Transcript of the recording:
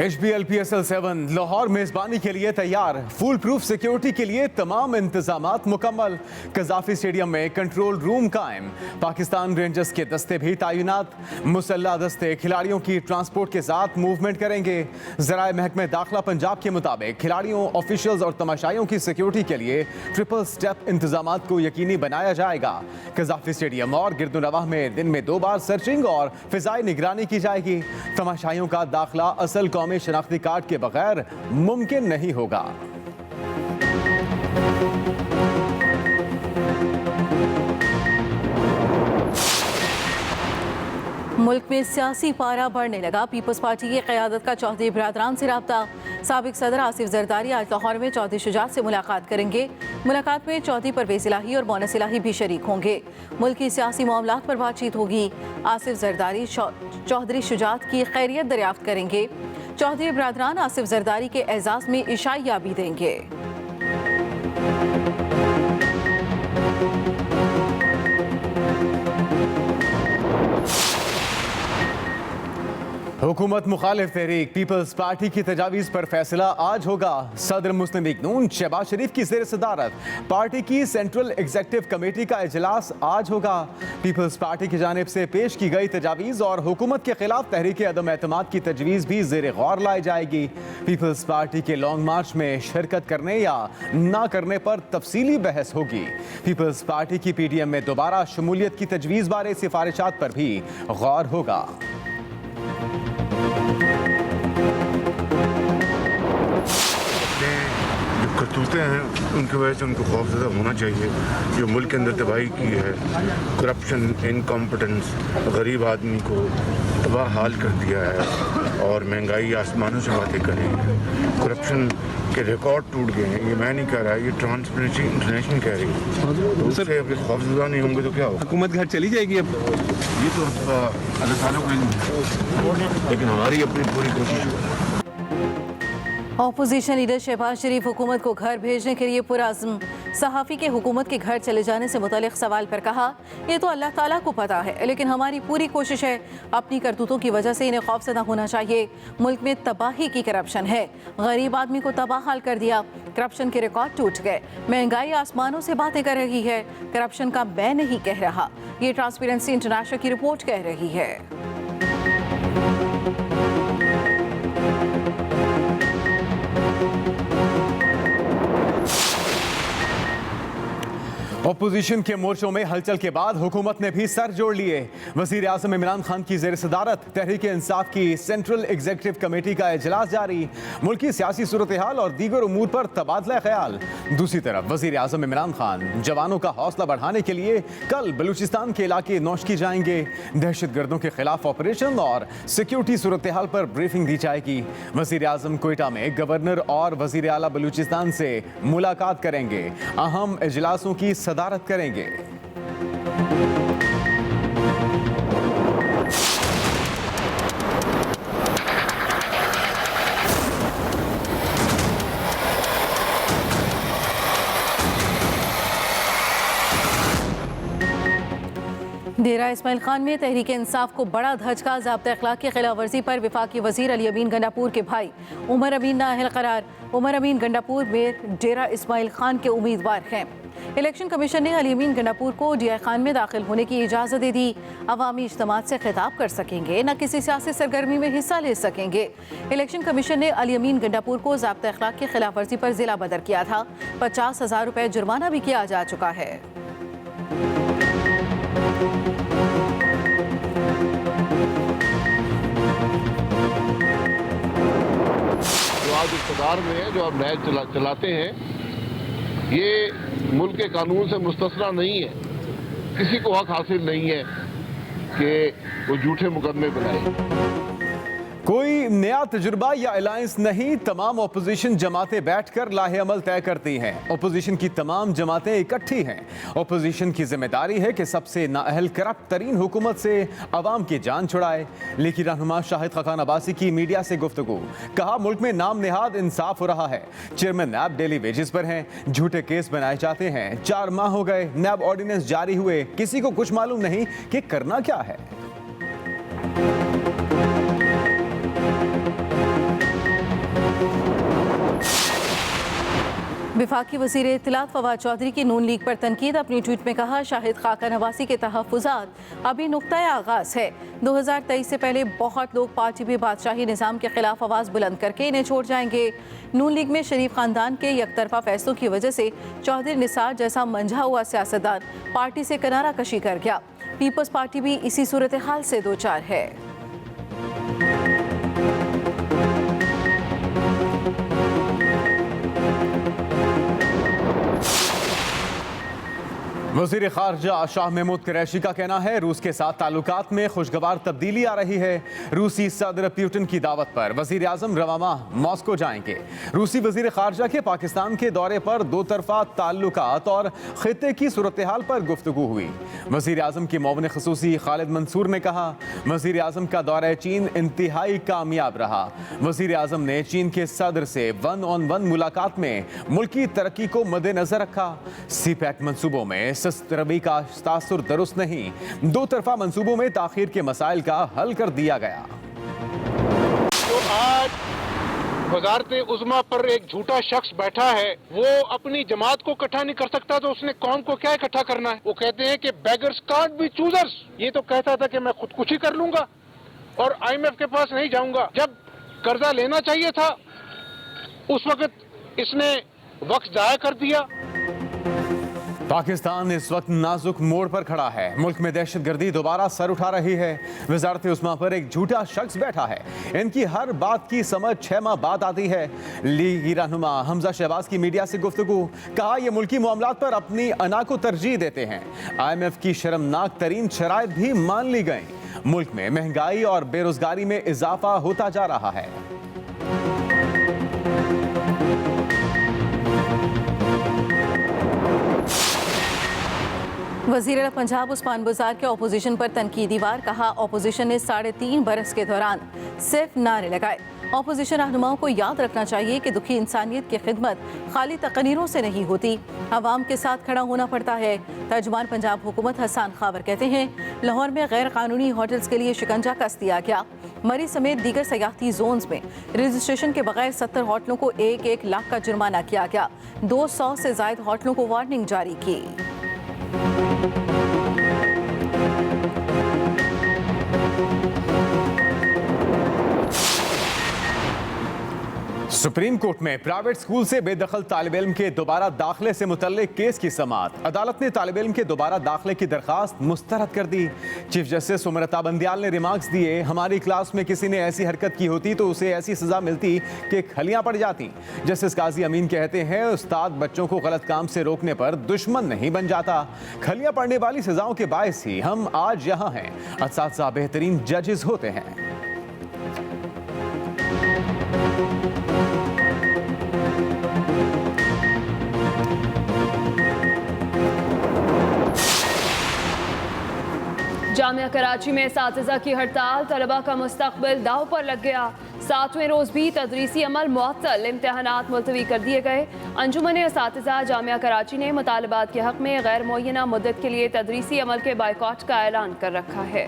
HBL PSL 7 Lahore मेजबानी के लिए तैयार। फुल प्रूफ सिक्योरिटी के लिए तमाम इंतजामात मुकम्मल। कजाफी स्टेडियम में कंट्रोल रूम कायम। पाकिस्तान रेंजर्स के दस्ते भी तैनात। मुसल्ला दस्ते खिलाड़ियों की ट्रांसपोर्ट के साथ मूवमेंट करेंगे। ज़राए महकमे दाखिला पंजाब के मुताबिक खिलाड़ियों, ऑफिशियल्स और तमाशाइयों की सिक्योरिटी के लिए ट्रिपल स्टेप इंतजामात को यकीनी बनाया जाएगा। कजाफी स्टेडियम और गिरदुनवाह में दिन में 2 बार सर्चिंग और फिजाई निगरानी की जाएगी। तमाशाइयों का दाखिला असल कौमी शनाख्ती कार्ड के बगैर मुमकिन नहीं होगा। मुल्क में सियासी पारा बढ़ने लगा। पीपल्स पार्टी की क़यादत का चौधरी बरादरान से रब्ता। साबिक सदर आसिफ जरदारी आज लाहौर में चौधरी शुजात से मुलाकात करेंगे। मुलाकात में चौधरी परवेज़ इलाही और मोनस इलाही भी शरीक होंगे। मुल्क की सियासी मामलात पर बातचीत होगी। आसिफ जरदारी चौधरी शुजात की खैरियत दरियाफ्त करेंगे। चौधरी बरादरान आसिफ जरदारी के एजाज़ में इशाइया भी देंगे। हुकूमत मुखालिफ तहरीक पीपल्स पार्टी की तजावीज़ पर फैसला आज होगा। सदर मुस्लिम लीग नून शहबाज शरीफ की ज़ेर सदारत पार्टी की सेंट्रल एग्जीक्यूटिव कमेटी का इजलास आज होगा। पीपल्स पार्टी की जानिब से पेश की गई तजावीज़ और हुकूमत के खिलाफ तहरीक अदम एतमाद की तजवीज़ भी ज़ेर गौर लाई जाएगी। पीपल्स पार्टी के लॉन्ग मार्च में शिरकत करने या ना करने पर तफसीली बहस होगी। पीपल्स पार्टी की PDM में दोबारा शमूलियत की तजवीज़ बारे सिफारिशात पर भी गौर होगा। करतूतें हैं उनकी वजह से उनको खौफज़दा होना चाहिए। जो मुल्क के अंदर तबाही की है, करप्शन, इनकॉम्पिटेंस, गरीब आदमी को तबाह हाल कर दिया है और महंगाई आसमानों से बातें कर रही है। करप्शन के रिकॉर्ड टूट गए हैं। ये मैं नहीं कह रहा, ये ट्रांसपेरेंसी इंटरनेशनल कह रही है। तो उससे अगर खौफज़दा नहीं होंगे तो क्या होगा? हुकूमत घर चली जाएगी अब। ये तो अल्लाह ताला को इल्म है, लेकिन हमारी अपनी पूरी कोशिश है। ऑपोजिशन लीडर शहबाज शरीफ हुकूमत को घर भेजने के लिए पुरअज़्म। सहाफ़ी के हुकूमत के घर चले जाने से मुतालिक सवाल पर कहा, ये तो अल्लाह ताला को पता है, लेकिन हमारी पूरी कोशिश है। अपनी करतूतों की वजह से इन्हें खौफज़दा होना चाहिए। मुल्क में तबाही की करप्शन है। गरीब आदमी को तबाह हाल कर दिया। करप्शन के रिकॉर्ड टूट गए। महंगाई आसमानों से बातें कर रही है। करप्शन का मैं नहीं कह रहा, ये ट्रांसपेरेंसी इंटरनेशनल की रिपोर्ट कह रही है। अपोजिशन के मोर्चों में हलचल के बाद हुकूमत ने भी सर जोड़ लिए। वज़ीर आज़म इमरान खान की ज़ेर सदारत तहरीक इंसाफ की सेंट्रल एग्जीक्यूटिव कमेटी का इजलास जारी। मुल्की सियासी सूरत हाल और दीगर उमूर पर तबादला ख्याल। दूसरी तरफ वज़ीर आज़म इमरान खान जवानों का हौसला बढ़ाने के लिए कल बलूचिस्तान के इलाके नौशकी जाएंगे। दहशत गर्दों के खिलाफ ऑपरेशन और सिक्योरिटी सूरत हाल पर ब्रीफिंग दी जाएगी। वज़ीर आज़म कोयटा में गवर्नर और वज़ीर आला बलूचिस्तान से मुलाकात करेंगे। अहम इजलासों की सदारत करेंगे। डेरा इस्माइल खान में तहरीक इंसाफ को बड़ा धचका। ज़ाब्ता अखलाक की खिलाफ वर्जी पर वफाकी वज़ीर अली अमीन गंडापुर के भाई उमर अमीन नाअहल करार। उमर अमीन गंडापुर में डेरा इस्माइल खान के उम्मीदवार हैं। इलेक्शन कमीशन ने अली अमीन गंडापुर को DI खान में दाखिल होने की इजाज़त दे दी। अवामी इज्तिमात से खिताब कर सकेंगे, न किसी सियासी सरगर्मी में हिस्सा ले सकेंगे। इलेक्शन कमीशन ने अली अमीन गंडापुर को ज़ाब्ता अखलाक की खिलाफ वर्जी पर ज़िला बदर किया था। 50,000 रुपये जुर्माना भी किया जा चुका है। जो आज इक़्तिदार में है, जो अब नए चलाते हैं, ये मुल्क के कानून से मुस्तस्ना नहीं है। किसी को हक हासिल नहीं है कि वो झूठे मुकदमे बनाए। कोई नया तजुर्बा या अलायंस नहीं। तमाम अपोजिशन जमातें बैठकर लाहे अमल तय करती हैं। अपोजिशन की तमाम जमातें इकट्ठी हैं। अपोजिशन की जिम्मेदारी है कि सबसे नाअहल करप्ट तरीन हुकूमत से अवाम की जान छुड़ाए। लेकिन रहनुमा शाहिद खखान अब्बासी की मीडिया से गुफ्तगू। कहा, मुल्क में नाम नेहाद इंसाफ हो रहा है। चेयरमैन नैब डेली वेजेस पर हैं। झूठे केस बनाए जाते हैं। 4 माह हो गए, नैब ऑर्डिनेंस जारी हुए, किसी को कुछ मालूम नहीं कि करना क्या है। वफाकी वज़ीर इत्तलात फवाद चौधरी की नून लीग पर तनकीद। अपनी ट्वीट में कहा, शाहिद खाका नवासी के तहफ़्फ़ुज़ात अभी नुक्ता आगाज़ है। 2023 से पहले बहुत लोग पार्टी में बादशाही निज़ाम के खिलाफ आवाज़ बुलंद करके इन्हें छोड़ जाएंगे। नून लीग में शरीफ ख़ानदान के यकतरफा फैसलों की वजह से चौधरी निसार जैसा मंझा हुआ सियासतदान पार्टी से किनारा कशी कर गया। पीपल्स पार्टी भी इसी सूरत हाल से दो चार है। वज़ीर ख़ारजा शाह महमूद कुरैशी का कहना है, रूस के साथ ताल्लुकात में खुशगवार तब्दीली आ रही है। रूसी सदर पुतिन की दावत पर वज़ीर आज़म रवा माह मॉस्को जाएंगे। रूसी वज़ीर ख़ारजा के पाकिस्तान के दौरे पर दो तरफ़ा ताल्लुकात और ख़ित्ते की सूरत हाल पर गुफ्तगू हुई। वज़ीर आज़म के मुआविन ख़ुसूसी खालिद मंसूर ने कहा, वज़ीर आज़म का दौरा चीन इंतहाई कामयाब रहा। वज़ीर आज़म ने चीन के सदर से 1-on-1 मुलाकात में मुल्की तरक्की को मद्देनज़र रखा। CPEC मंसूबों में रवि का तासुर दुरुस्त नहीं, दो तरफा मंसूबों में ताखीर के मसाइल का हल कर दिया गया। तो आज वजारत उज़्मा पर एक झूठा शख्स बैठा है, वो अपनी जमात को इकट्ठा नहीं कर सकता तो उसने कौम को क्या इकट्ठा करना है। वो कहते हैं कि बेगर्स कांट बी चूजर्स। ये तो कहता था कि मैं खुदकुशी कर लूंगा और IMF के पास नहीं जाऊंगा। जब कर्जा लेना चाहिए था उस वक्त इसने वक्त जाया कर दिया। पाकिस्तान इस वक्त नाजुक मोड़ पर खड़ा है। मुल्क में दहशतगर्दी दोबारा सर उठा रही है। वजारत उस्मा पर एक झूठा शख्स बैठा है। इनकी हर बात की समझ 6 माह बाद आती है। लीगी रहनुमा हमजा शहबाज की मीडिया से गुफ्तगू, कहा यह मुल्की मामलात पर अपनी अना को तरजीह देते हैं। IMF की शर्मनाक तरीन शराइत भी मान ली गई। मुल्क में महंगाई और बेरोजगारी में इजाफा होता जा रहा है। वज़ीर पंजाब उस्मान बुज़ार के अपोजिशन पर तनकीदी वार। कहा, अपोजिशन ने 3.5 बरस के दौरान सिर्फ नारे लगाए। अपोजिशन रहनुमाओं को याद रखना चाहिए कि दुखी इंसानियत की खिदमत खाली तकरीरों से नहीं होती, आवाम के साथ खड़ा होना पड़ता है। तर्जुमान पंजाब हुकूमत हसन खावर कहते हैं, लाहौर में गैर कानूनी होटल्स के लिए शिकंजा कस दिया गया। मरी समेत दीगर सयाहती जोन्स में रजिस्ट्रेशन के बगैर 70 होटलों को 1-1 लाख का जुर्माना किया गया। 200 से जायद होटलों को वार्निंग जारी की। सुप्रीम कोर्ट में प्राइवेट स्कूल से बेदखल तालिब इल्म के दोबारा दाखिले से मुतल्लिक केस की समाअत। अदालत ने तालिब इल्म के दोबारा दाखिले की दरखास्त मुस्तरद कर दी। चीफ जस्टिस उमरता बंदियाल ने रिमार्क्स दिए, हमारी क्लास में किसी ने ऐसी हरकत की होती तो उसे ऐसी सजा मिलती कि खलियां पड़ जाती। जस्टिस काजी अमीन कहते हैं, उस्ताद बच्चों को गलत काम से रोकने पर दुश्मन नहीं बन जाता। खलियां पड़ने वाली सजाओं के बायस ही हम आज यहाँ हैं। असातिज़ा बेहतरीन जजेस होते हैं। जामिया कराची में असातिज़ा की हड़ताल, तलबा का मुस्तकबिल दाव पर लग गया। 7वें रोज़ भी तदरीसी अमल मुअत्तल, इम्तहानात मुलतवी कर दिए गए। अंजुमन असातिज़ा जामिया कराची ने मुतालबात के हक़ में गैर मुअय्यना मुद्दत के लिए तदरीसी अमल के बायकॉट का ऐलान कर रखा है।